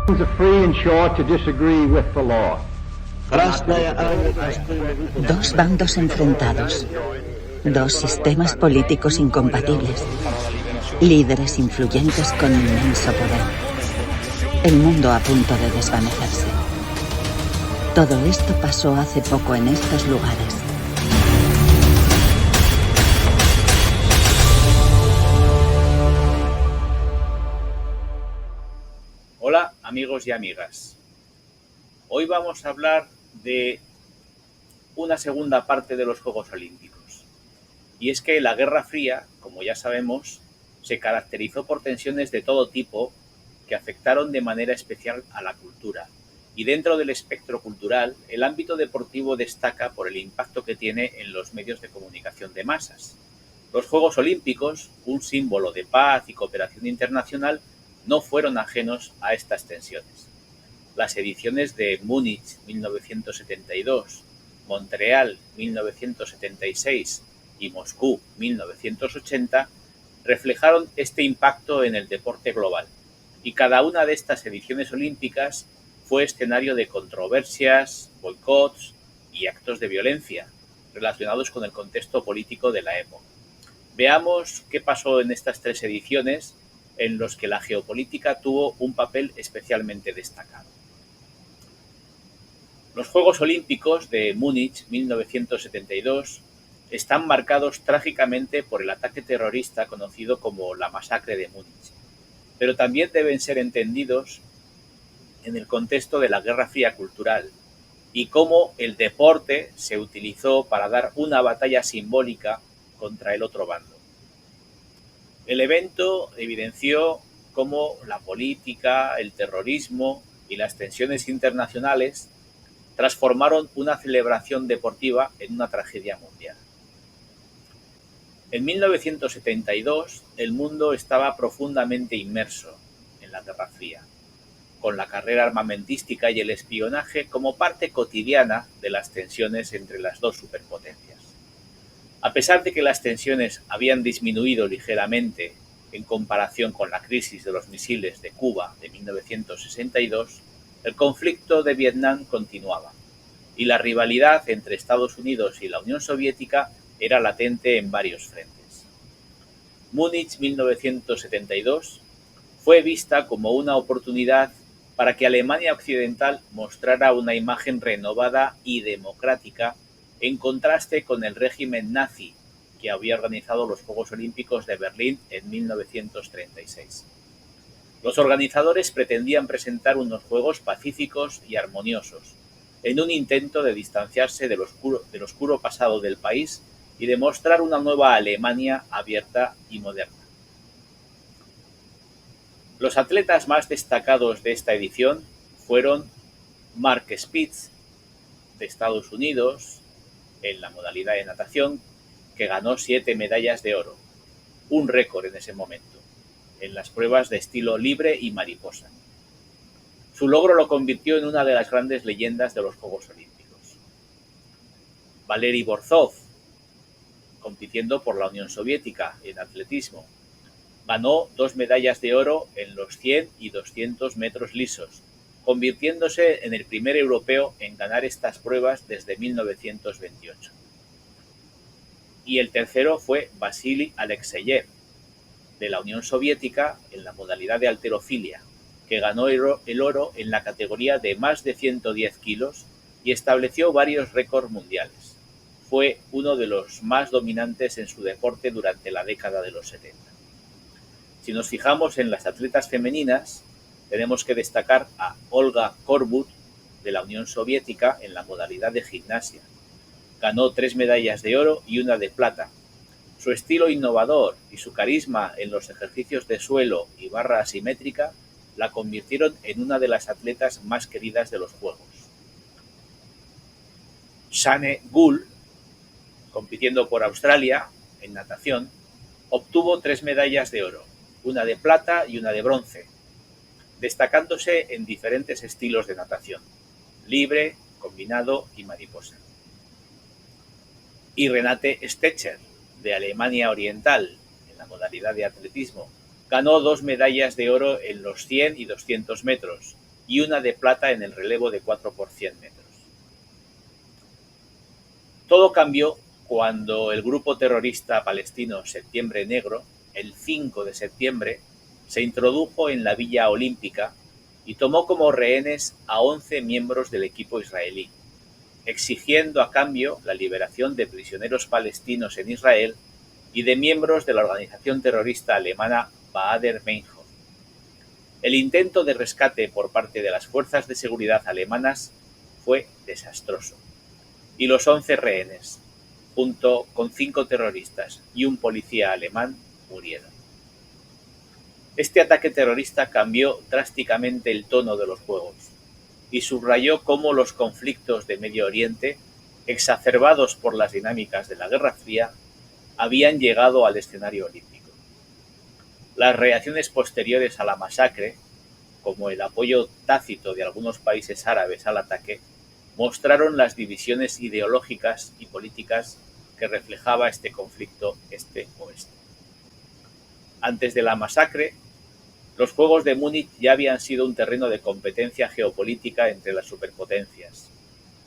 Dos bandos enfrentados, dos sistemas políticos incompatibles, líderes influyentes con inmenso poder. El mundo a punto de desvanecerse. Todo esto pasó hace poco en estos lugares. Hola amigos y amigas. Hoy vamos a hablar de una segunda parte de los Juegos Olímpicos. Y es que la Guerra Fría, como ya sabemos, se caracterizó por tensiones de todo tipo que afectaron de manera especial a la cultura. Y dentro del espectro cultural, el ámbito deportivo destaca por el impacto que tiene en los medios de comunicación de masas. Los Juegos Olímpicos, un símbolo de paz y cooperación internacional, no fueron ajenos a estas tensiones. Las ediciones de Múnich 1972, Montreal 1976 y Moscú 1980 reflejaron este impacto en el deporte global, y cada una de estas ediciones olímpicas fue escenario de controversias, boicots y actos de violencia relacionados con el contexto político de la época. Veamos qué pasó en estas tres ediciones en los que la geopolítica tuvo un papel especialmente destacado. Los Juegos Olímpicos de Múnich 1972 están marcados trágicamente por el ataque terrorista conocido como la Masacre de Múnich, pero también deben ser entendidos en el contexto de la Guerra Fría cultural y cómo el deporte se utilizó para dar una batalla simbólica contra el otro bando. El evento evidenció cómo la política, el terrorismo y las tensiones internacionales transformaron una celebración deportiva en una tragedia mundial. En 1972, el mundo estaba profundamente inmerso en la Guerra Fría, con la carrera armamentística y el espionaje como parte cotidiana de las tensiones entre las dos superpotencias. A pesar de que las tensiones habían disminuido ligeramente en comparación con la crisis de los misiles de Cuba de 1962, el conflicto de Vietnam continuaba, y la rivalidad entre Estados Unidos y la Unión Soviética era latente en varios frentes. Múnich 1972 fue vista como una oportunidad para que Alemania Occidental mostrara una imagen renovada y democrática en contraste con el régimen nazi que había organizado los Juegos Olímpicos de Berlín en 1936. Los organizadores pretendían presentar unos juegos pacíficos y armoniosos, en un intento de distanciarse del oscuro pasado del país y de mostrar una nueva Alemania abierta y moderna. Los atletas más destacados de esta edición fueron Mark Spitz, de Estados Unidos, en la modalidad de natación, que ganó 7 medallas de oro, un récord en ese momento, en las pruebas de estilo libre y mariposa. Su logro lo convirtió en una de las grandes leyendas de los Juegos Olímpicos. Valery Borzov, compitiendo por la Unión Soviética en atletismo, ganó 2 medallas de oro en los 100 y 200 metros lisos, convirtiéndose en el primer europeo en ganar estas pruebas desde 1928. Y el tercero fue Vasily Alexeyev, de la Unión Soviética, en la modalidad de halterofilia, que ganó el oro en la categoría de más de 110 kilos y estableció varios récords mundiales. Fue uno de los más dominantes en su deporte durante la década de los 70. Si nos fijamos en las atletas femeninas, tenemos que destacar a Olga Korbut, de la Unión Soviética, en la modalidad de gimnasia. Ganó 3 medallas de oro y 1 de plata. Su estilo innovador y su carisma en los ejercicios de suelo y barra asimétrica la convirtieron en una de las atletas más queridas de los Juegos. Shane Gould, compitiendo por Australia en natación, obtuvo 3 medallas de oro, 1 de plata y 1 de bronce, destacándose en diferentes estilos de natación, libre, combinado y mariposa. Y Renate Stecher, de Alemania Oriental, en la modalidad de atletismo, ganó 2 medallas de oro en los 100 y 200 metros, y una de plata en el relevo de 4 por 100 metros. Todo cambió cuando el grupo terrorista palestino Septiembre Negro, el 5 de septiembre, se introdujo en la Villa Olímpica y tomó como rehenes a 11 miembros del equipo israelí, exigiendo a cambio la liberación de prisioneros palestinos en Israel y de miembros de la organización terrorista alemana Baader Meinhof. El intento de rescate por parte de las fuerzas de seguridad alemanas fue desastroso, y los 11 rehenes, junto con 5 terroristas y un policía alemán, murieron. Este ataque terrorista cambió drásticamente el tono de los Juegos y subrayó cómo los conflictos de Medio Oriente, exacerbados por las dinámicas de la Guerra Fría, habían llegado al escenario olímpico. Las reacciones posteriores a la masacre, como el apoyo tácito de algunos países árabes al ataque, mostraron las divisiones ideológicas y políticas que reflejaba este conflicto este-oeste. Antes de la masacre, los Juegos de Múnich ya habían sido un terreno de competencia geopolítica entre las superpotencias.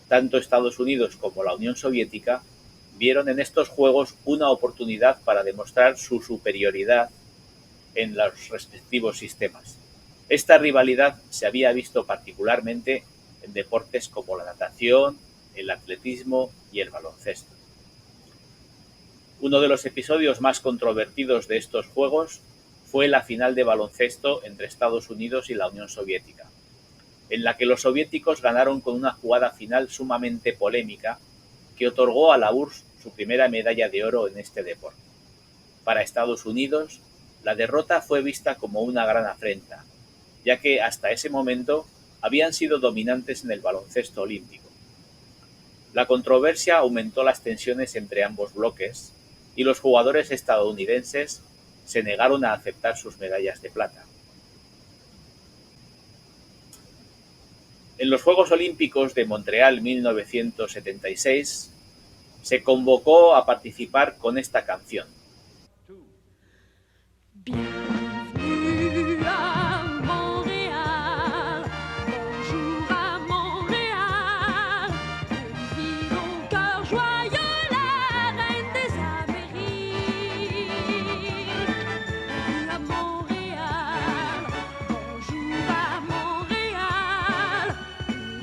Tanto Estados Unidos como la Unión Soviética vieron en estos Juegos una oportunidad para demostrar su superioridad en los respectivos sistemas. Esta rivalidad se había visto particularmente en deportes como la natación, el atletismo y el baloncesto. Uno de los episodios más controvertidos de estos Juegos fue la final de baloncesto entre Estados Unidos y la Unión Soviética, en la que los soviéticos ganaron con una jugada final sumamente polémica que otorgó a la URSS su primera medalla de oro en este deporte. Para Estados Unidos, la derrota fue vista como una gran afrenta, ya que hasta ese momento habían sido dominantes en el baloncesto olímpico. La controversia aumentó las tensiones entre ambos bloques y los jugadores estadounidenses se negaron a aceptar sus medallas de plata. En los Juegos Olímpicos de Montreal 1976 se convocó a participar con esta canción. Bienvenue à Montréal, bonjour à Montréal, vit au cœur joyeux la reine des Amériques. Bienvenue à Montréal, bonjour à Montréal,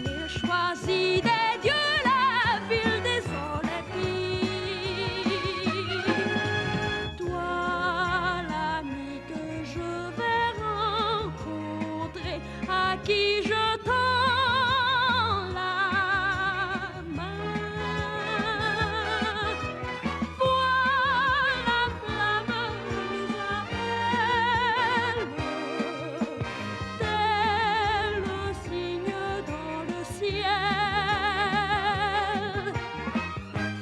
il choisit des dieux la ville des Olympiques. Toi, l'ami que je vais rencontrer, à qui je tends la main. Vois la flamme nous appelle, tel le signe dans le ciel.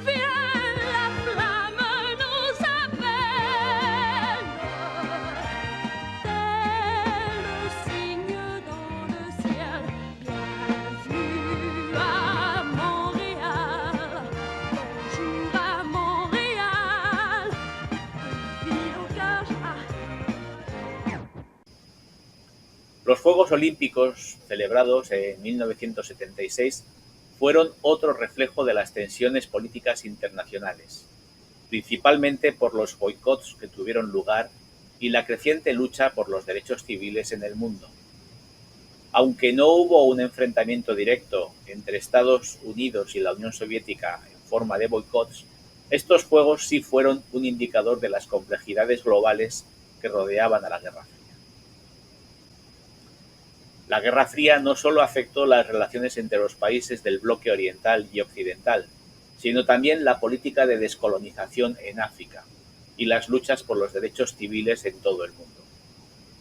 Viens, la flamme nous appelle, tel le signe dans le ciel. Bienvenue à Montréal, bonjour à Montréal, ville au cœur. Los Juegos Olímpicos, celebrados en 1976, fueron otro reflejo de las tensiones políticas internacionales, principalmente por los boicots que tuvieron lugar y la creciente lucha por los derechos civiles en el mundo. Aunque no hubo un enfrentamiento directo entre Estados Unidos y la Unión Soviética en forma de boicots, estos Juegos sí fueron un indicador de las complejidades globales que rodeaban a la Guerra Fría. La Guerra Fría no solo afectó las relaciones entre los países del bloque oriental y occidental, sino también la política de descolonización en África y las luchas por los derechos civiles en todo el mundo.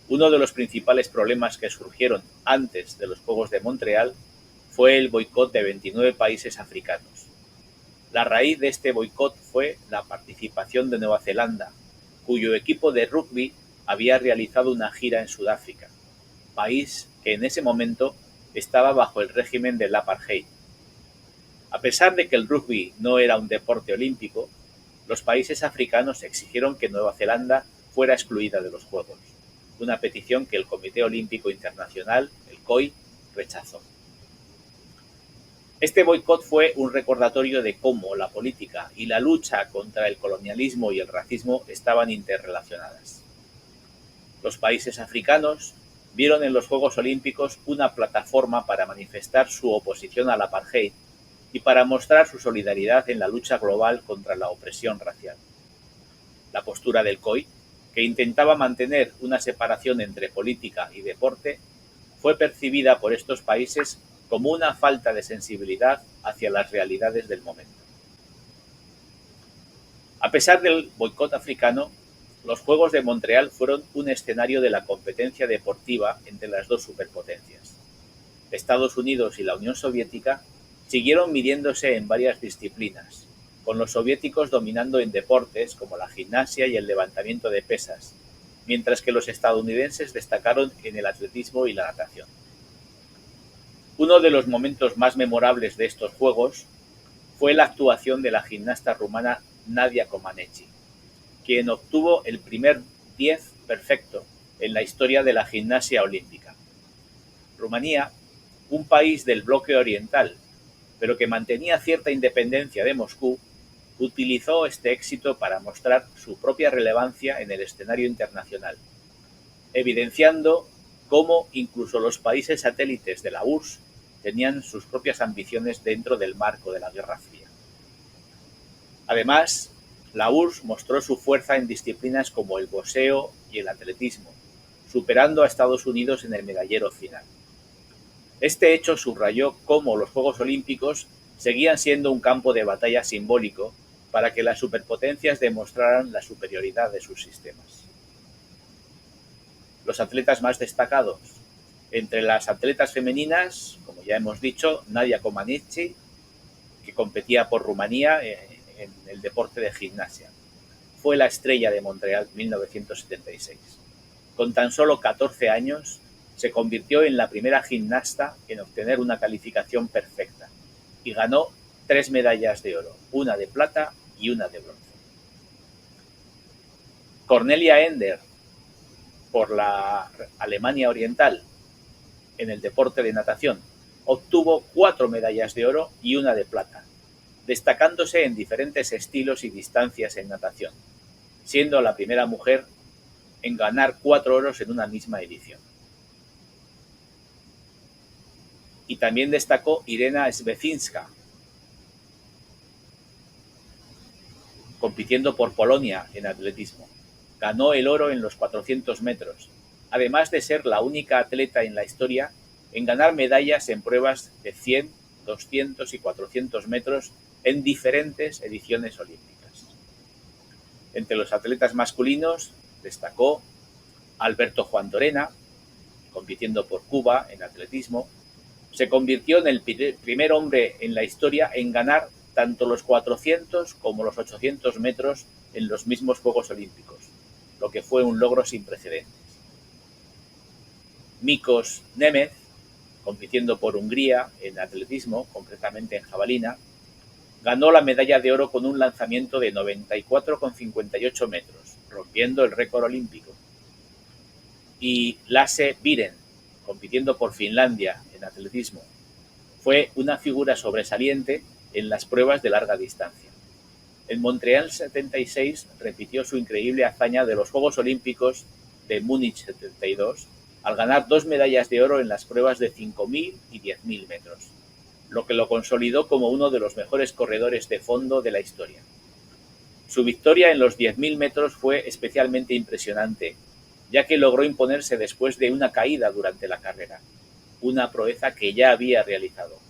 Uno de los principales problemas que surgieron antes de los Juegos de Montreal fue el boicot de 29 países africanos. La raíz de este boicot fue la participación de Nueva Zelanda, cuyo equipo de rugby había realizado una gira en Sudáfrica, país que en ese momento estaba bajo el régimen del apartheid. A pesar de que el rugby no era un deporte olímpico, los países africanos exigieron que Nueva Zelanda fuera excluida de los Juegos, una petición que el Comité Olímpico Internacional, el COI, rechazó. Este boicot fue un recordatorio de cómo la política y la lucha contra el colonialismo y el racismo estaban interrelacionadas. Los países africanos vieron en los Juegos Olímpicos una plataforma para manifestar su oposición al apartheid y para mostrar su solidaridad en la lucha global contra la opresión racial. La postura del COI, que intentaba mantener una separación entre política y deporte, fue percibida por estos países como una falta de sensibilidad hacia las realidades del momento. A pesar del boicot africano, los Juegos de Montreal fueron un escenario de la competencia deportiva entre las dos superpotencias. Estados Unidos y la Unión Soviética siguieron midiéndose en varias disciplinas, con los soviéticos dominando en deportes como la gimnasia y el levantamiento de pesas, mientras que los estadounidenses destacaron en el atletismo y la natación. Uno de los momentos más memorables de estos Juegos fue la actuación de la gimnasta rumana Nadia Comaneci, quien obtuvo el primer 10 perfecto en la historia de la gimnasia olímpica. Rumanía, un país del bloque oriental, pero que mantenía cierta independencia de Moscú, utilizó este éxito para mostrar su propia relevancia en el escenario internacional, evidenciando cómo incluso los países satélites de la URSS tenían sus propias ambiciones dentro del marco de la Guerra Fría. Además, la URSS mostró su fuerza en disciplinas como el boxeo y el atletismo, superando a Estados Unidos en el medallero final. Este hecho subrayó cómo los Juegos Olímpicos seguían siendo un campo de batalla simbólico para que las superpotencias demostraran la superioridad de sus sistemas. Los atletas más destacados. Entre las atletas femeninas, como ya hemos dicho, Nadia Comaneci, que competía por Rumanía en el deporte de gimnasia. Fue la estrella de Montreal 1976. Con tan solo 14 años, se convirtió en la primera gimnasta en obtener una calificación perfecta y ganó 3 medallas de oro, una de plata y una de bronce. Cornelia Ender, por la Alemania Oriental, en el deporte de natación, obtuvo 4 medallas de oro y una de plata, destacándose en diferentes estilos y distancias en natación, siendo la primera mujer en ganar 4 oros en una misma edición. Y también destacó Irena Svetsinska, compitiendo por Polonia en atletismo. Ganó el oro en los 400 metros, además de ser la única atleta en la historia en ganar medallas en pruebas de 100, 200 y 400 metros en diferentes ediciones olímpicas. Entre los atletas masculinos destacó Alberto Juan Torena, compitiendo por Cuba en atletismo. Se convirtió en el primer hombre en la historia en ganar tanto los 400 como los 800 metros en los mismos Juegos Olímpicos, lo que fue un logro sin precedentes. Mikos Nemeth, compitiendo por Hungría en atletismo, concretamente en jabalina, ganó la medalla de oro con un lanzamiento de 94,58 metros, rompiendo el récord olímpico. Y Lasse Viren, compitiendo por Finlandia en atletismo, fue una figura sobresaliente en las pruebas de larga distancia. En Montreal 76 repitió su increíble hazaña de los Juegos Olímpicos de Múnich 72 al ganar 2 medallas de oro en las pruebas de 5.000 y 10.000 metros, lo que lo consolidó como uno de los mejores corredores de fondo de la historia. Su victoria en los 10.000 metros fue especialmente impresionante, ya que logró imponerse después de una caída durante la carrera, una proeza que ya había realizado.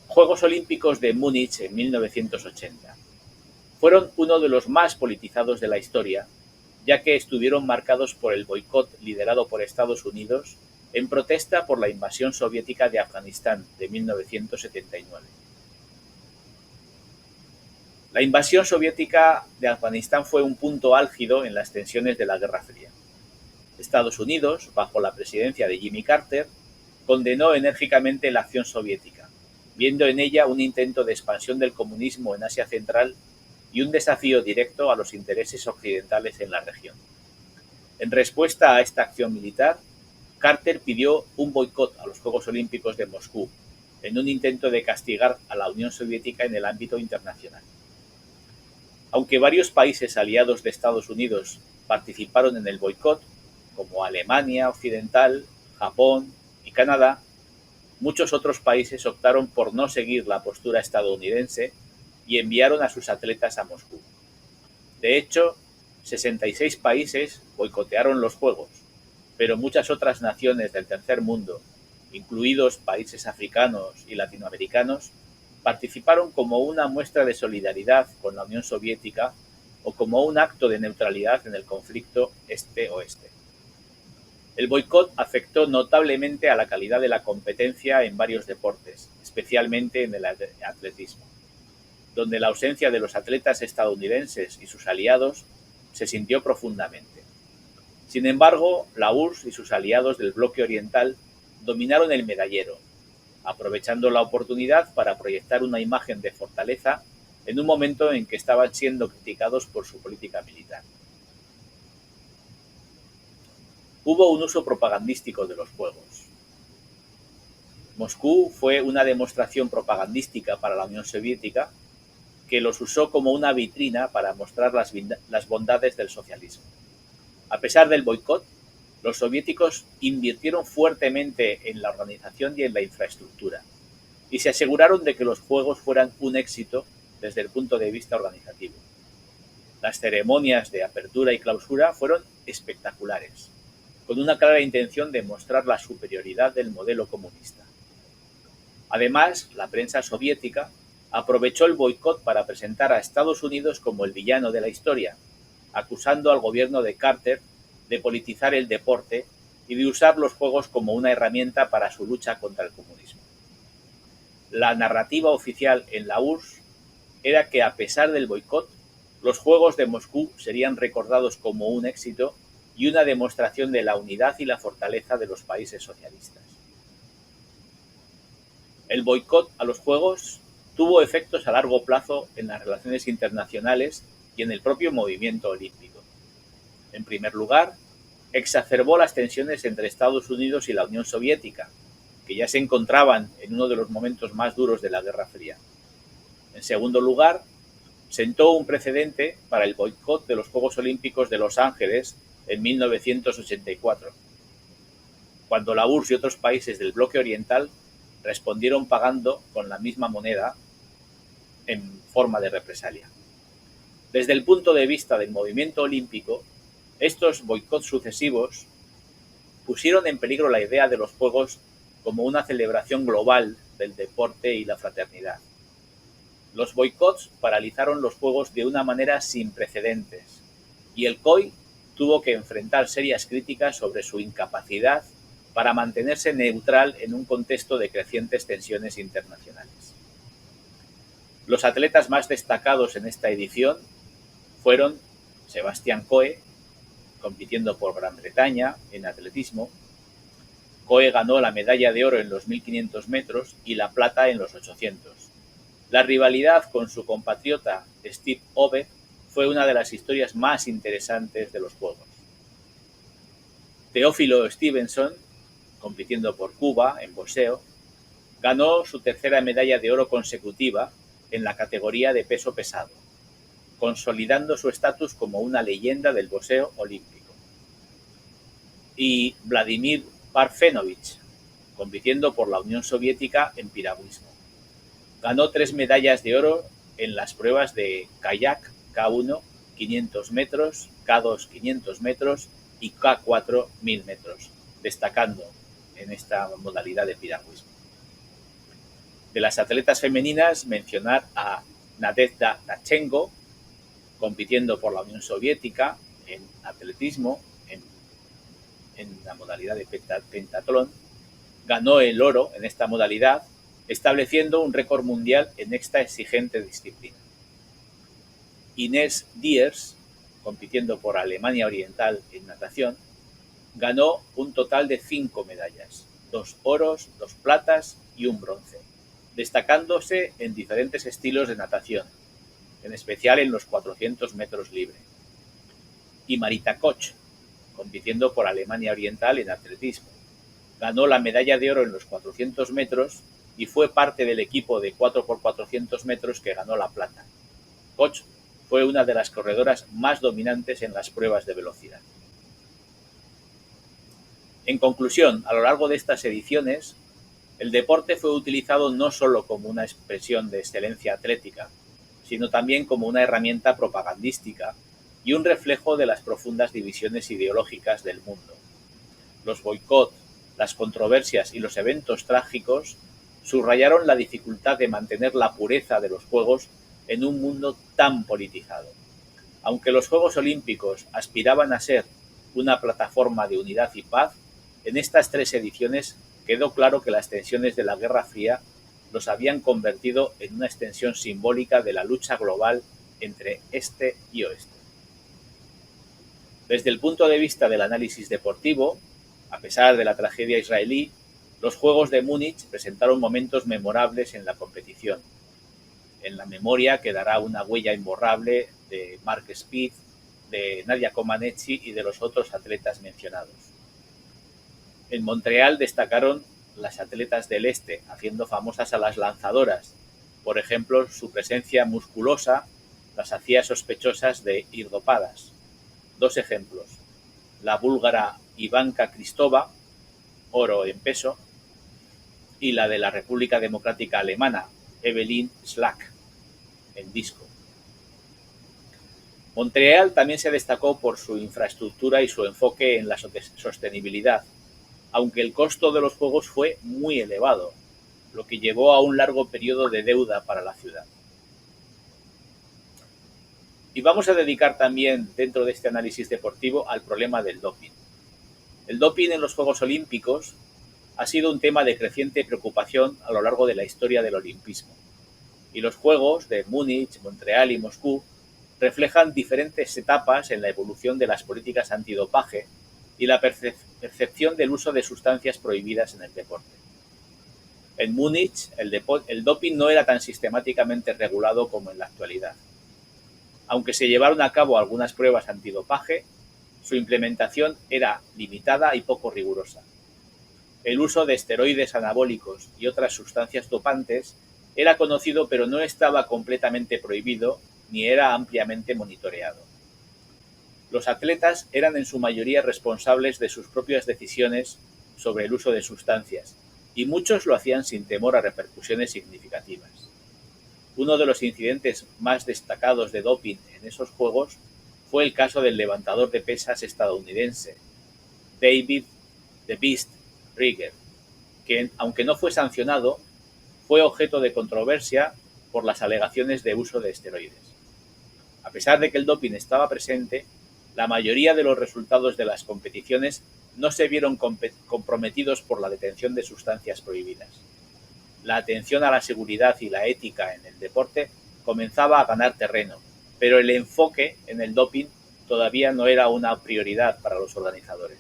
Juegos Olímpicos de Múnich en 1980. Fueron uno de los más politizados de la historia, ya que estuvieron marcados por el boicot liderado por Estados Unidos en protesta por la invasión soviética de Afganistán de 1979. La invasión soviética de Afganistán fue un punto álgido en las tensiones de la Guerra Fría. Estados Unidos, bajo la presidencia de Jimmy Carter, condenó enérgicamente la acción soviética, viendo en ella un intento de expansión del comunismo en Asia Central y un desafío directo a los intereses occidentales en la región. En respuesta a esta acción militar, Carter pidió un boicot a los Juegos Olímpicos de Moscú, en un intento de castigar a la Unión Soviética en el ámbito internacional. Aunque varios países aliados de Estados Unidos participaron en el boicot, como Alemania Occidental, Japón y Canadá, muchos otros países optaron por no seguir la postura estadounidense y enviaron a sus atletas a Moscú. De hecho, 66 países boicotearon los Juegos, pero muchas otras naciones del tercer mundo, incluidos países africanos y latinoamericanos, participaron como una muestra de solidaridad con la Unión Soviética o como un acto de neutralidad en el conflicto este-oeste. El boicot afectó notablemente a la calidad de la competencia en varios deportes, especialmente en el atletismo, donde la ausencia de los atletas estadounidenses y sus aliados se sintió profundamente. Sin embargo, la URSS y sus aliados del bloque oriental dominaron el medallero, aprovechando la oportunidad para proyectar una imagen de fortaleza en un momento en que estaban siendo criticados por su política militar. Hubo un uso propagandístico de los Juegos. Moscú fue una demostración propagandística para la Unión Soviética que los usó como una vitrina para mostrar las bondades del socialismo. A pesar del boicot, los soviéticos invirtieron fuertemente en la organización y en la infraestructura, y se aseguraron de que los Juegos fueran un éxito desde el punto de vista organizativo. Las ceremonias de apertura y clausura fueron espectaculares, con una clara intención de mostrar la superioridad del modelo comunista. Además, la prensa soviética aprovechó el boicot para presentar a Estados Unidos como el villano de la historia, acusando al gobierno de Carter de politizar el deporte y de usar los Juegos como una herramienta para su lucha contra el comunismo. La narrativa oficial en la URSS era que, a pesar del boicot, los Juegos de Moscú serían recordados como un éxito y una demostración de la unidad y la fortaleza de los países socialistas. El boicot a los Juegos tuvo efectos a largo plazo en las relaciones internacionales y en el propio movimiento olímpico. En primer lugar, exacerbó las tensiones entre Estados Unidos y la Unión Soviética, que ya se encontraban en uno de los momentos más duros de la Guerra Fría. En segundo lugar, sentó un precedente para el boicot de los Juegos Olímpicos de Los Ángeles en 1984, cuando la URSS y otros países del bloque oriental respondieron pagando con la misma moneda en forma de represalia. Desde el punto de vista del movimiento olímpico, estos boicots sucesivos pusieron en peligro la idea de los Juegos como una celebración global del deporte y la fraternidad. Los boicots paralizaron los Juegos de una manera sin precedentes, y el COI tuvo que enfrentar serias críticas sobre su incapacidad para mantenerse neutral en un contexto de crecientes tensiones internacionales. Los atletas más destacados en esta edición fueron Sebastián Coe, compitiendo por Gran Bretaña en atletismo. Coe ganó la medalla de oro en los 1500 metros y la plata en los 800. La rivalidad con su compatriota Steve Ovett fue una de las historias más interesantes de los Juegos. Teófilo Stevenson, compitiendo por Cuba en boxeo, ganó su tercera medalla de oro consecutiva en la categoría de peso pesado, consolidando su estatus como una leyenda del boxeo olímpico. Y Vladimir Parfenovich, compitiendo por la Unión Soviética en piragüismo. Ganó 3 medallas de oro en las pruebas de kayak K1 500 metros, K2 500 metros y K4 1000 metros, destacando en esta modalidad de piragüismo. De las atletas femeninas, mencionar a Nadezhda Dachenko, compitiendo por la Unión Soviética en atletismo, en la modalidad de pentatlón, ganó el oro en esta modalidad, estableciendo un récord mundial en esta exigente disciplina. Inés Diers, compitiendo por Alemania Oriental en natación, ganó un total de 5 medallas, 2 oros, 2 platas y un bronce, destacándose en diferentes estilos de natación, en especial en los 400 metros libre. Y Marita Koch, compitiendo por Alemania Oriental en atletismo, Ganó la medalla de oro en los 400 metros y fue parte del equipo de 4x400 metros que ganó la plata. Koch fue una de las corredoras más dominantes en las pruebas de velocidad. En conclusión, a lo largo de estas ediciones, el deporte fue utilizado no solo como una expresión de excelencia atlética, sino también como una herramienta propagandística y un reflejo de las profundas divisiones ideológicas del mundo. Los boicots, las controversias y los eventos trágicos subrayaron la dificultad de mantener la pureza de los Juegos en un mundo tan politizado. Aunque los Juegos Olímpicos aspiraban a ser una plataforma de unidad y paz, en estas 3 ediciones quedó claro que las tensiones de la Guerra Fría los habían convertido en una extensión simbólica de la lucha global entre este y oeste. Desde el punto de vista del análisis deportivo, a pesar de la tragedia israelí, los Juegos de Múnich presentaron momentos memorables en la competición. En la memoria quedará una huella imborrable de Mark Speed, de Nadia Comaneci y de los otros atletas mencionados. En Montreal destacaron las atletas del este, haciendo famosas a las lanzadoras. Por ejemplo, su presencia musculosa las hacía sospechosas de ir dopadas. 2 ejemplos. La búlgara Ivanka Kristova, oro en peso, y la de la República Democrática Alemana, Evelyn Schlack, en disco. Montreal también se destacó por su infraestructura y su enfoque en la sostenibilidad, aunque el costo de los Juegos fue muy elevado, lo que llevó a un largo periodo de deuda para la ciudad. Y vamos a dedicar también, dentro de este análisis deportivo, al problema del doping. El doping en los Juegos Olímpicos ha sido un tema de creciente preocupación a lo largo de la historia del olimpismo. Y los Juegos de Múnich, Montreal y Moscú reflejan diferentes etapas en la evolución de las políticas antidopaje y la percepción del uso de sustancias prohibidas en el deporte. En Múnich, el doping no era tan sistemáticamente regulado como en la actualidad. Aunque se llevaron a cabo algunas pruebas antidopaje, su implementación era limitada y poco rigurosa. El uso de esteroides anabólicos y otras sustancias dopantes era conocido, pero no estaba completamente prohibido ni era ampliamente monitoreado. Los atletas eran en su mayoría responsables de sus propias decisiones sobre el uso de sustancias, y muchos lo hacían sin temor a repercusiones significativas. Uno de los incidentes más destacados de doping en esos Juegos fue el caso del levantador de pesas estadounidense, David "The Beast" Rieger, que, aunque no fue sancionado, fue objeto de controversia por las alegaciones de uso de esteroides. A pesar de que el doping estaba presente, la mayoría de los resultados de las competiciones no se vieron comprometidos por la detención de sustancias prohibidas. La atención a la seguridad y la ética en el deporte comenzaba a ganar terreno, pero el enfoque en el doping todavía no era una prioridad para los organizadores.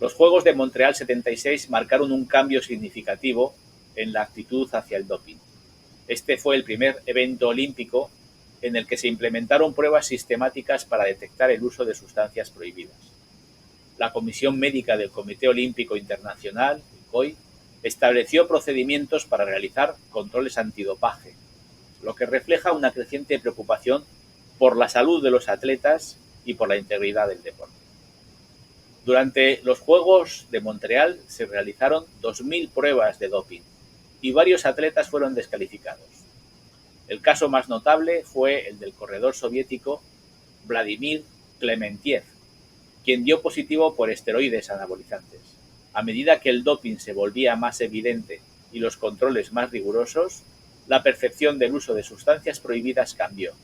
Los Juegos de Montreal 76 marcaron un cambio significativo en la actitud hacia el doping. Este fue el primer evento olímpico en el que se implementaron pruebas sistemáticas para detectar el uso de sustancias prohibidas. La Comisión Médica del Comité Olímpico Internacional, COI, estableció procedimientos para realizar controles antidopaje, lo que refleja una creciente preocupación por la salud de los atletas y por la integridad del deporte. Durante los Juegos de Montreal se realizaron 2.000 pruebas de doping y varios atletas fueron descalificados. El caso más notable fue el del corredor soviético Vladimir Klementiev, quien dio positivo por esteroides anabolizantes. A medida que el doping se volvía más evidente y los controles más rigurosos, la percepción del uso de sustancias prohibidas cambió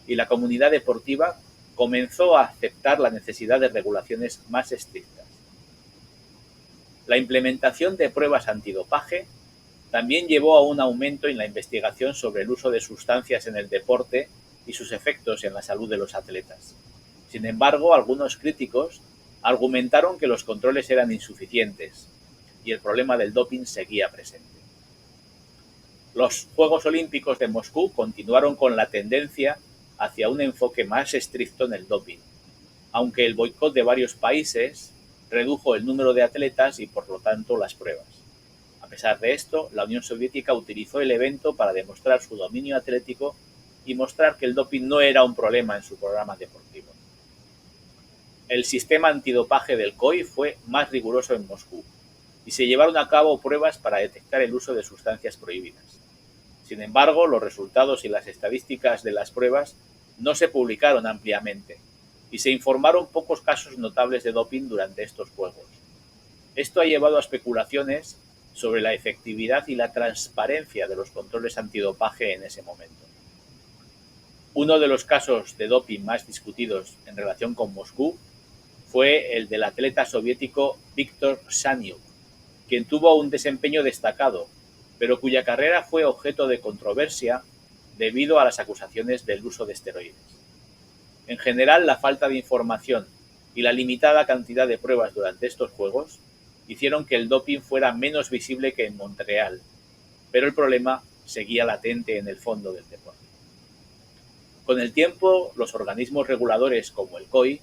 y la comunidad deportiva comenzó a aceptar la necesidad de regulaciones más estrictas. La implementación de pruebas antidopaje también llevó a un aumento en la investigación sobre el uso de sustancias en el deporte y sus efectos en la salud de los atletas. Sin embargo, algunos críticos argumentaron que los controles eran insuficientes y el problema del doping seguía presente. Los Juegos Olímpicos de Moscú continuaron con la tendencia hacia un enfoque más estricto en el doping, aunque el boicot de varios países redujo el número de atletas y por lo tanto las pruebas. A pesar de esto, la Unión Soviética utilizó el evento para demostrar su dominio atlético y mostrar que el doping no era un problema en su programa deportivo. El sistema antidopaje del COI fue más riguroso en Moscú y se llevaron a cabo pruebas para detectar el uso de sustancias prohibidas. Sin embargo, los resultados y las estadísticas de las pruebas no se publicaron ampliamente y se informaron pocos casos notables de doping durante estos Juegos. Esto ha llevado a especulaciones sobre la efectividad y la transparencia de los controles antidopaje en ese momento. Uno de los casos de doping más discutidos en relación con Moscú fue el del atleta soviético Viktor Shaniuk, quien tuvo un desempeño destacado, pero cuya carrera fue objeto de controversia debido a las acusaciones del uso de esteroides. En general, la falta de información y la limitada cantidad de pruebas durante estos Juegos hicieron que el doping fuera menos visible que en Montreal, pero el problema seguía latente en el fondo del deporte. Con el tiempo, los organismos reguladores como el COI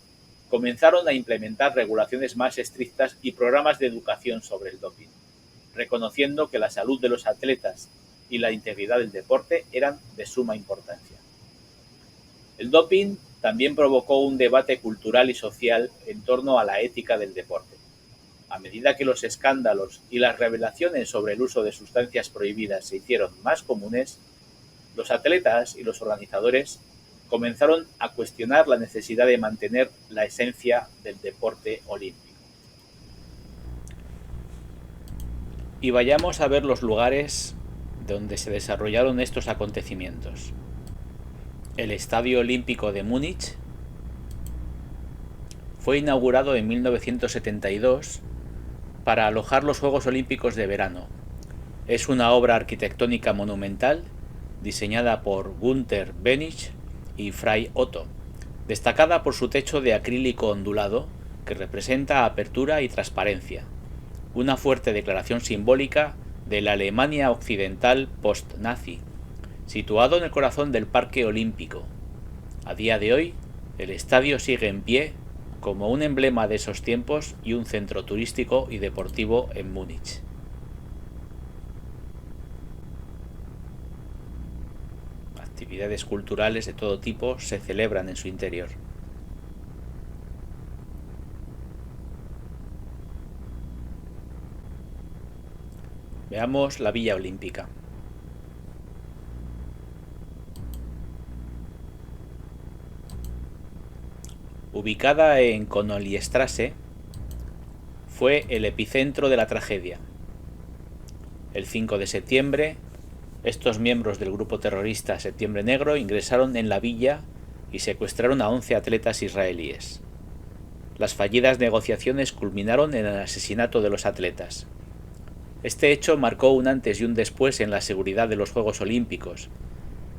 comenzaron a implementar regulaciones más estrictas y programas de educación sobre el doping, reconociendo que la salud de los atletas y la integridad del deporte eran de suma importancia. El doping también provocó un debate cultural y social en torno a la ética del deporte. A medida que los escándalos y las revelaciones sobre el uso de sustancias prohibidas se hicieron más comunes, los atletas y los organizadores comenzaron a cuestionar la necesidad de mantener la esencia del deporte olímpico. Y vayamos a ver los lugares donde se desarrollaron estos acontecimientos. El Estadio Olímpico de Múnich fue inaugurado en 1972 para alojar los Juegos Olímpicos de verano. Es una obra arquitectónica monumental diseñada por Günther Benich y Fray Otto, destacada por su techo de acrílico ondulado que representa apertura y transparencia, una fuerte declaración simbólica de la Alemania occidental post-nazi, situado en el corazón del Parque Olímpico. A día de hoy, el estadio sigue en pie como un emblema de esos tiempos y un centro turístico y deportivo en Múnich. Actividades culturales de todo tipo se celebran en su interior. Veamos la Villa Olímpica. Ubicada en Königstraße, fue el epicentro de la tragedia. El 5 de septiembre, estos miembros del grupo terrorista Septiembre Negro ingresaron en la villa y secuestraron a 11 atletas israelíes. Las fallidas negociaciones culminaron en el asesinato de los atletas. Este hecho marcó un antes y un después en la seguridad de los Juegos Olímpicos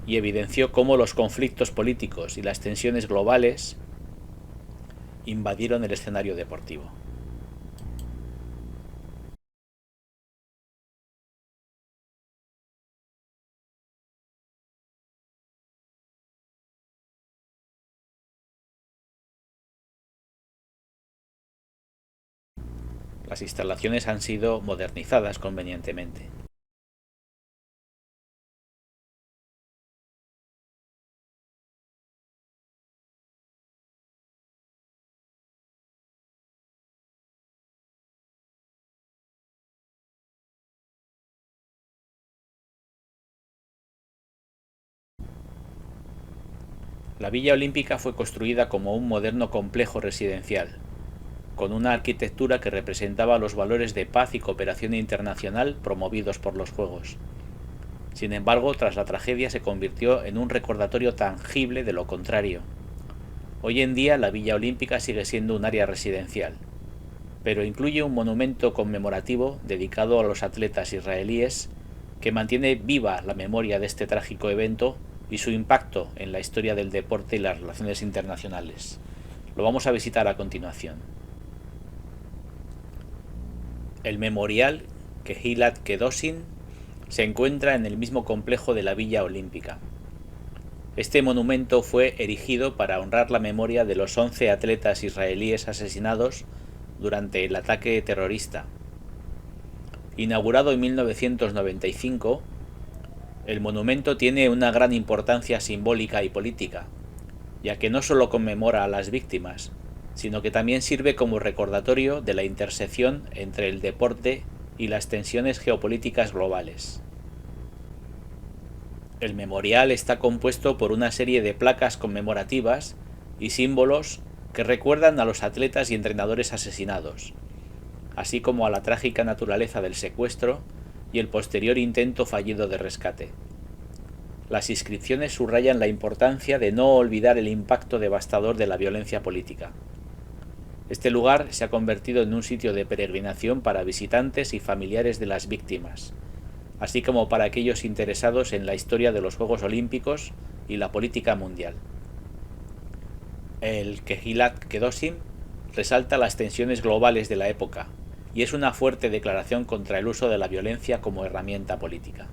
y evidenció cómo los conflictos políticos y las tensiones globales invadieron el escenario deportivo. Las instalaciones han sido modernizadas convenientemente. La Villa Olímpica fue construida como un moderno complejo residencial, con una arquitectura que representaba los valores de paz y cooperación internacional promovidos por los Juegos. Sin embargo, tras la tragedia se convirtió en un recordatorio tangible de lo contrario. Hoy en día la Villa Olímpica sigue siendo un área residencial, pero incluye un monumento conmemorativo dedicado a los atletas israelíes que mantiene viva la memoria de este trágico evento y su impacto en la historia del deporte y las relaciones internacionales. Lo vamos a visitar a continuación. El memorial Kehillat Kedoshim se encuentra en el mismo complejo de la Villa Olímpica. Este monumento fue erigido para honrar la memoria de los 11 atletas israelíes asesinados durante el ataque terrorista. Inaugurado en 1995, el monumento tiene una gran importancia simbólica y política, ya que no solo conmemora a las víctimas, sino que también sirve como recordatorio de la intersección entre el deporte y las tensiones geopolíticas globales. El memorial está compuesto por una serie de placas conmemorativas y símbolos que recuerdan a los atletas y entrenadores asesinados, así como a la trágica naturaleza del secuestro y el posterior intento fallido de rescate. Las inscripciones subrayan la importancia de no olvidar el impacto devastador de la violencia política. Este lugar se ha convertido en un sitio de peregrinación para visitantes y familiares de las víctimas, así como para aquellos interesados en la historia de los Juegos Olímpicos y la política mundial. El Kehillat Kedoshim resalta las tensiones globales de la época y es una fuerte declaración contra el uso de la violencia como herramienta política.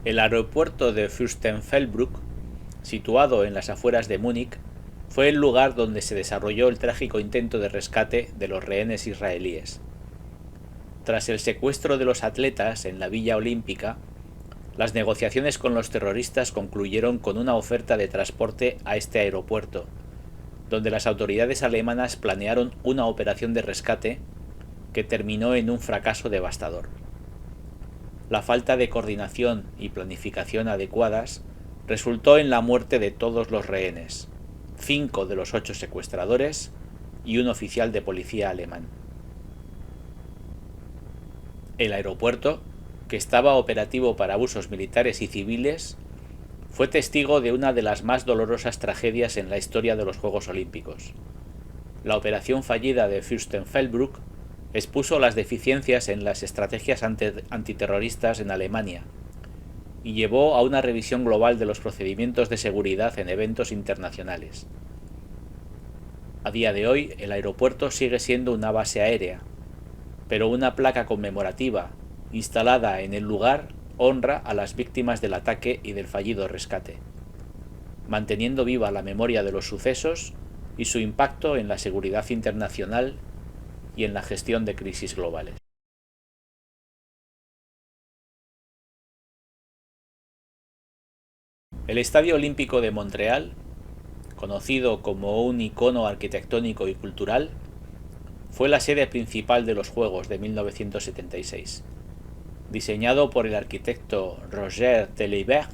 El aeropuerto de Fürstenfeldbruck, situado en las afueras de Múnich, fue el lugar donde se desarrolló el trágico intento de rescate de los rehenes israelíes. Tras el secuestro de los atletas en la Villa Olímpica, las negociaciones con los terroristas concluyeron con una oferta de transporte a este aeropuerto, donde las autoridades alemanas planearon una operación de rescate que terminó en un fracaso devastador. La falta de coordinación y planificación adecuadas resultó en la muerte de todos los rehenes, 5 de los 8 secuestradores y un oficial de policía alemán. El aeropuerto, que estaba operativo para usos militares y civiles, fue testigo de una de las más dolorosas tragedias en la historia de los Juegos Olímpicos. La operación fallida de Fürstenfeldbruck expuso las deficiencias en las estrategias antiterroristas en Alemania y llevó a una revisión global de los procedimientos de seguridad en eventos internacionales. A día de hoy, el aeropuerto sigue siendo una base aérea, pero una placa conmemorativa instalada en el lugar honra a las víctimas del ataque y del fallido rescate, manteniendo viva la memoria de los sucesos y su impacto en la seguridad internacional y en la gestión de crisis globales. El Estadio Olímpico de Montreal, conocido como un icono arquitectónico y cultural, fue la sede principal de los Juegos de 1976. Diseñado por el arquitecto Roger Taillibert,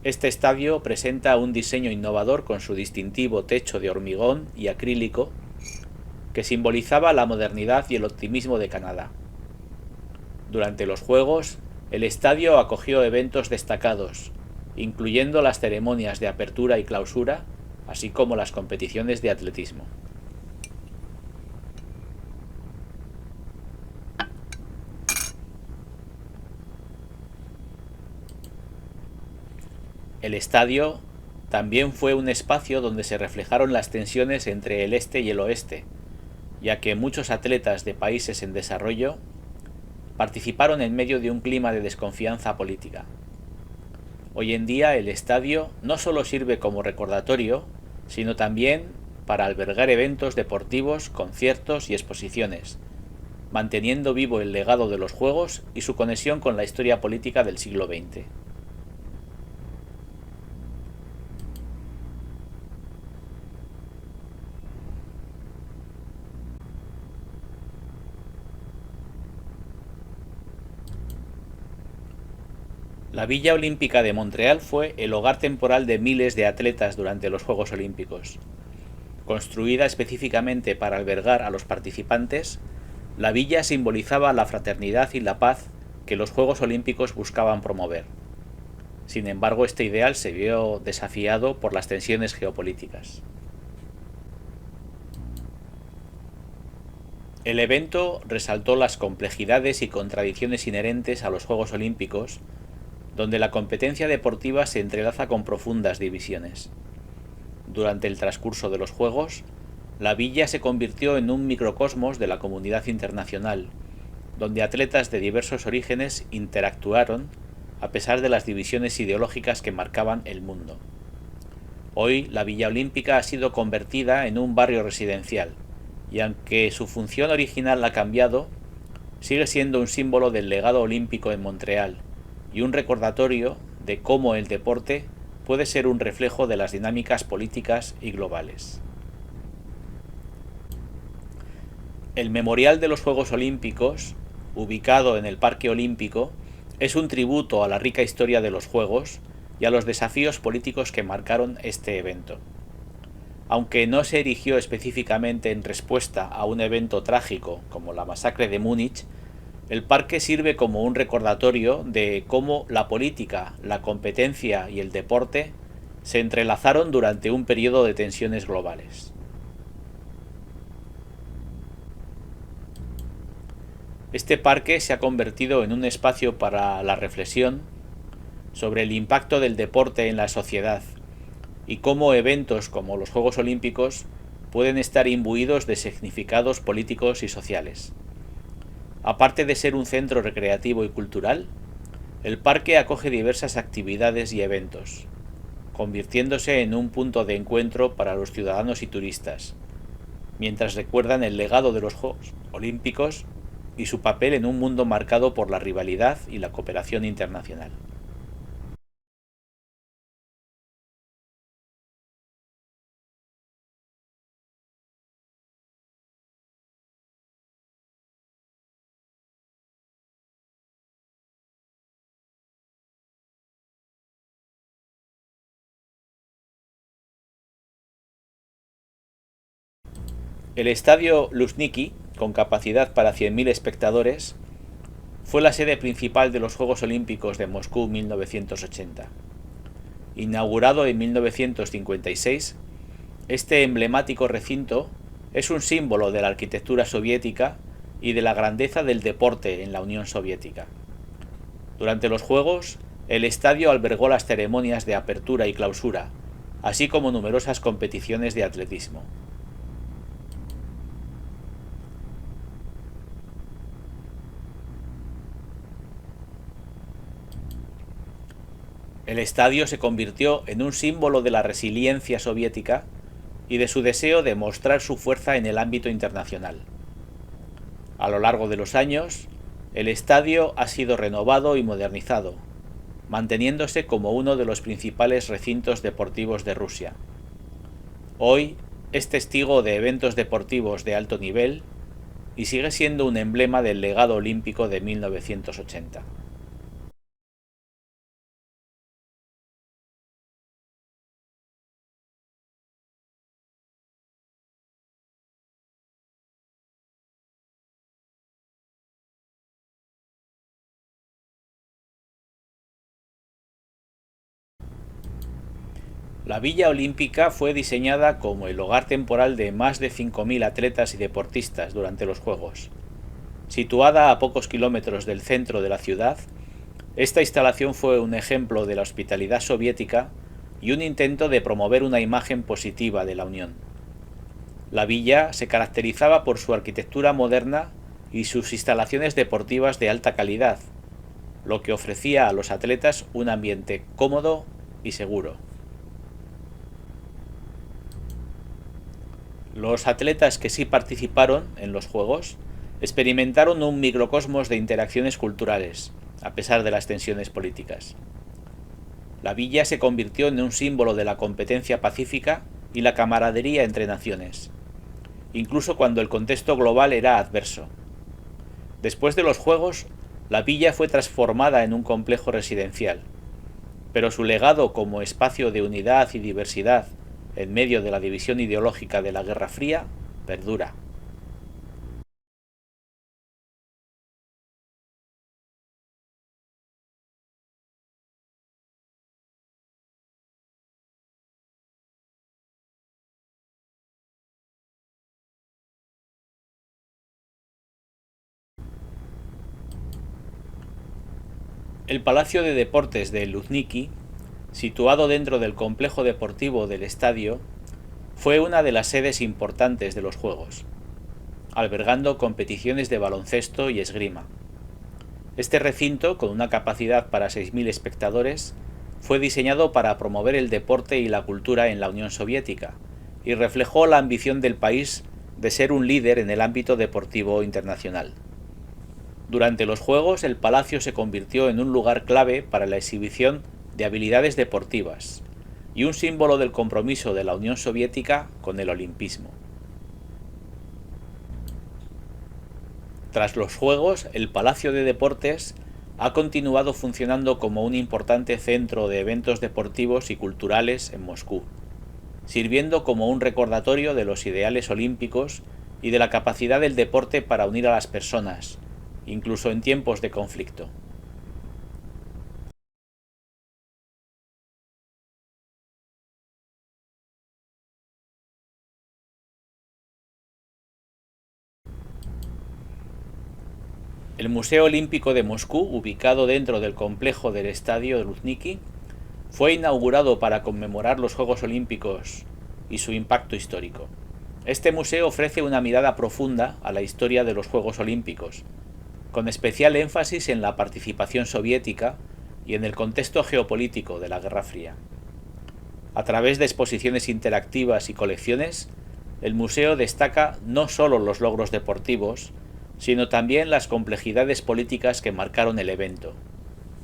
este estadio presenta un diseño innovador con su distintivo techo de hormigón y acrílico que simbolizaba la modernidad y el optimismo de Canadá. Durante los Juegos, el estadio acogió eventos destacados, incluyendo las ceremonias de apertura y clausura, así como las competiciones de atletismo. El estadio también fue un espacio donde se reflejaron las tensiones entre el este y el oeste, ya que muchos atletas de países en desarrollo participaron en medio de un clima de desconfianza política. Hoy en día el estadio no solo sirve como recordatorio, sino también para albergar eventos deportivos, conciertos y exposiciones, manteniendo vivo el legado de los Juegos y su conexión con la historia política del siglo XX. La Villa Olímpica de Montreal fue el hogar temporal de miles de atletas durante los Juegos Olímpicos. Construida específicamente para albergar a los participantes, la villa simbolizaba la fraternidad y la paz que los Juegos Olímpicos buscaban promover. Sin embargo, este ideal se vio desafiado por las tensiones geopolíticas. El evento resaltó las complejidades y contradicciones inherentes a los Juegos Olímpicos, donde la competencia deportiva se entrelaza con profundas divisiones. Durante el transcurso de los Juegos, la villa se convirtió en un microcosmos de la comunidad internacional, donde atletas de diversos orígenes interactuaron a pesar de las divisiones ideológicas que marcaban el mundo. Hoy la Villa Olímpica ha sido convertida en un barrio residencial, y aunque su función original ha cambiado, sigue siendo un símbolo del legado olímpico en Montreal y un recordatorio de cómo el deporte puede ser un reflejo de las dinámicas políticas y globales. El Memorial de los Juegos Olímpicos, ubicado en el Parque Olímpico, es un tributo a la rica historia de los Juegos y a los desafíos políticos que marcaron este evento. Aunque no se erigió específicamente en respuesta a un evento trágico como la masacre de Múnich, el parque sirve como un recordatorio de cómo la política, la competencia y el deporte se entrelazaron durante un periodo de tensiones globales. Este parque se ha convertido en un espacio para la reflexión sobre el impacto del deporte en la sociedad y cómo eventos como los Juegos Olímpicos pueden estar imbuidos de significados políticos y sociales. Aparte de ser un centro recreativo y cultural, el parque acoge diversas actividades y eventos, convirtiéndose en un punto de encuentro para los ciudadanos y turistas, mientras recuerdan el legado de los Juegos Olímpicos y su papel en un mundo marcado por la rivalidad y la cooperación internacional. El estadio Luzhniki, con capacidad para 100.000 espectadores, fue la sede principal de los Juegos Olímpicos de Moscú 1980. Inaugurado en 1956, este emblemático recinto es un símbolo de la arquitectura soviética y de la grandeza del deporte en la Unión Soviética. Durante los Juegos, el estadio albergó las ceremonias de apertura y clausura, así como numerosas competiciones de atletismo. El estadio se convirtió en un símbolo de la resiliencia soviética y de su deseo de mostrar su fuerza en el ámbito internacional. A lo largo de los años, el estadio ha sido renovado y modernizado, manteniéndose como uno de los principales recintos deportivos de Rusia. Hoy es testigo de eventos deportivos de alto nivel y sigue siendo un emblema del legado olímpico de 1980. La Villa Olímpica fue diseñada como el hogar temporal de más de 5.000 atletas y deportistas durante los Juegos. Situada a pocos kilómetros del centro de la ciudad, esta instalación fue un ejemplo de la hospitalidad soviética y un intento de promover una imagen positiva de la Unión. La villa se caracterizaba por su arquitectura moderna y sus instalaciones deportivas de alta calidad, lo que ofrecía a los atletas un ambiente cómodo y seguro. Los atletas que sí participaron en los Juegos experimentaron un microcosmos de interacciones culturales, a pesar de las tensiones políticas. La villa se convirtió en un símbolo de la competencia pacífica y la camaradería entre naciones, incluso cuando el contexto global era adverso. Después de los Juegos, la villa fue transformada en un complejo residencial, pero su legado como espacio de unidad y diversidad en medio de la división ideológica de la Guerra Fría perdura. El Palacio de Deportes de Luzhniki, situado dentro del complejo deportivo del estadio, fue una de las sedes importantes de los Juegos, albergando competiciones de baloncesto y esgrima. Este recinto, con una capacidad para 6.000 espectadores, fue diseñado para promover el deporte y la cultura en la Unión Soviética y reflejó la ambición del país de ser un líder en el ámbito deportivo internacional. Durante los Juegos, el palacio se convirtió en un lugar clave para la exhibición de habilidades deportivas y un símbolo del compromiso de la Unión Soviética con el olimpismo. Tras los Juegos, el Palacio de Deportes ha continuado funcionando como un importante centro de eventos deportivos y culturales en Moscú, sirviendo como un recordatorio de los ideales olímpicos y de la capacidad del deporte para unir a las personas, incluso en tiempos de conflicto. El Museo Olímpico de Moscú, ubicado dentro del complejo del Estadio Luzhniki, fue inaugurado para conmemorar los Juegos Olímpicos y su impacto histórico. Este museo ofrece una mirada profunda a la historia de los Juegos Olímpicos, con especial énfasis en la participación soviética y en el contexto geopolítico de la Guerra Fría. A través de exposiciones interactivas y colecciones, el museo destaca no solo los logros deportivos, sino también las complejidades políticas que marcaron el evento,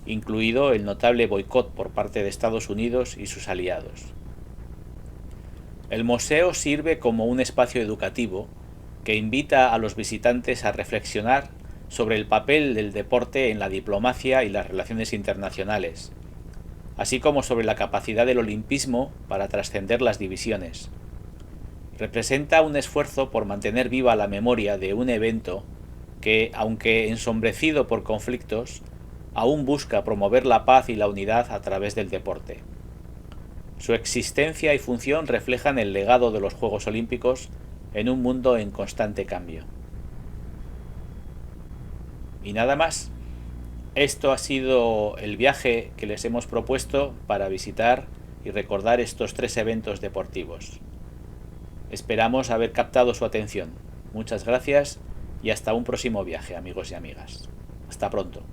incluido el notable boicot por parte de Estados Unidos y sus aliados. El museo sirve como un espacio educativo que invita a los visitantes a reflexionar sobre el papel del deporte en la diplomacia y las relaciones internacionales, así como sobre la capacidad del olimpismo para trascender las divisiones. Representa un esfuerzo por mantener viva la memoria de un evento que, aunque ensombrecido por conflictos, aún busca promover la paz y la unidad a través del deporte. Su existencia y función reflejan el legado de los Juegos Olímpicos en un mundo en constante cambio. Y nada más. Esto ha sido el viaje que les hemos propuesto para visitar y recordar estos 3 eventos deportivos. Esperamos haber captado su atención. Muchas gracias y hasta un próximo viaje, amigos y amigas. Hasta pronto.